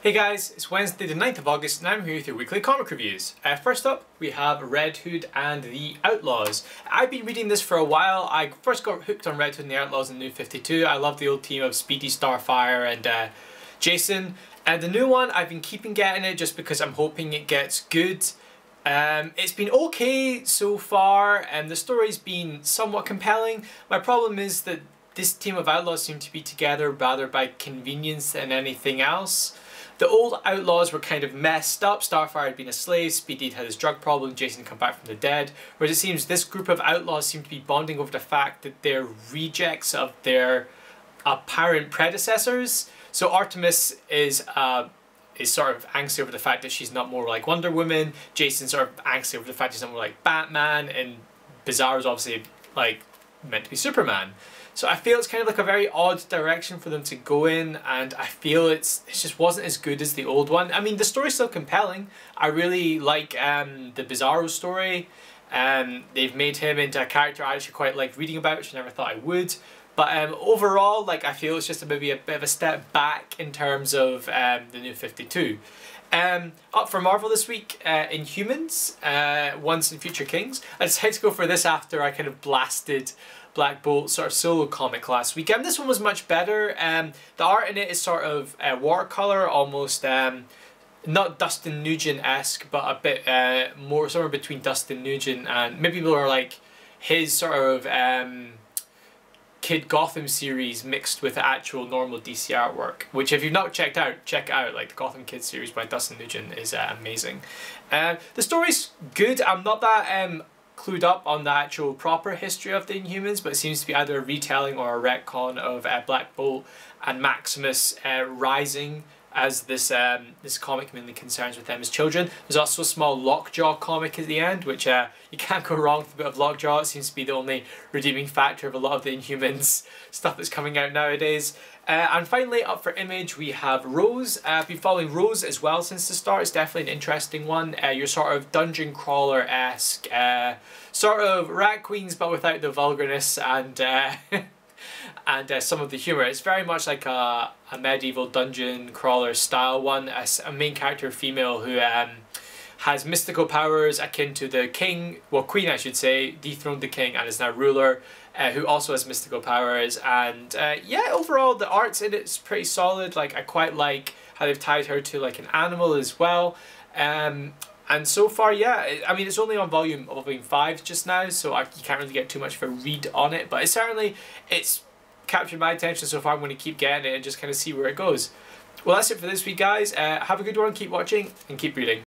Hey guys, it's Wednesday the 9th of August and I'm here with your weekly comic reviews. First up, we have Red Hood and the Outlaws. I've been reading this for a while. I first got hooked on Red Hood and the Outlaws in New 52. I love the old team of Speedy, Starfire and Jason. And the new one, I've been keeping getting it just because I'm hoping it gets good. It's been okay so far and the story's been somewhat compelling. My problem is that this team of outlaws seem to be together rather by convenience than anything else. The old outlaws were kind of messed up. Starfire had been a slave, Speedy had his drug problem, Jason had come back from the dead. Whereas it seems this group of outlaws seem to be bonding over the fact that they're rejects of their apparent predecessors. So Artemis is sort of angsty over the fact that she's not more like Wonder Woman. Jason's sort of angsty over the fact he's not more like Batman. And Bizarro's obviously like meant to be Superman. So I feel it's kind of like a very odd direction for them to go in, and I feel it just wasn't as good as the old one. I mean, the story's still compelling. I really like the Bizarro story. They've made him into a character I actually quite like reading about, which I never thought I would. But overall, like, I feel it's just maybe a bit of a step back in terms of the New 52. Up for Marvel this week, Inhumans, Once and Future Kings. I decided to go for this after I kind of blasted Black Bolt sort of solo comic last week. This one was much better. The art in it is sort of watercolor, almost not Dustin Nugent-esque, but a bit more somewhere between Dustin Nugent and maybe more like his sort of Kid Gotham series mixed with actual normal DC artwork, which if you've not checked out, check it out. Like the Gotham Kid series by Dustin Nugent is amazing. The story's good. I'm not that clued up on the actual proper history of the Inhumans, but it seems to be either a retelling or a retcon of Black Bolt and Maximus rising as this comic mainly concerns with them as children. There's also a small Lockjaw comic at the end, which you can't go wrong with a bit of Lockjaw. It seems to be the only redeeming factor of a lot of the Inhumans stuff that's coming out nowadays. And finally, up for Image, we have Rose. I've been following Rose as well since the start. It's definitely an interesting one. You're sort of dungeon crawler-esque, sort of rat queens but without the vulgarness and and some of the humour. It's very much like a medieval dungeon crawler style one. A main character female who has mystical powers akin to the king, well, queen I should say, dethroned the king and is now ruler, who also has mystical powers. And yeah, overall the art's in it's pretty solid. Like, I quite like how they've tied her to like an animal as well. And so far, yeah, I mean, it's only on volume 5 just now, so you can't really get too much of a read on it, but it's captured my attention so far. I'm going to keep getting it and just kind of see where it goes. Well, that's it for this week, guys. Have a good one, keep watching, and keep reading.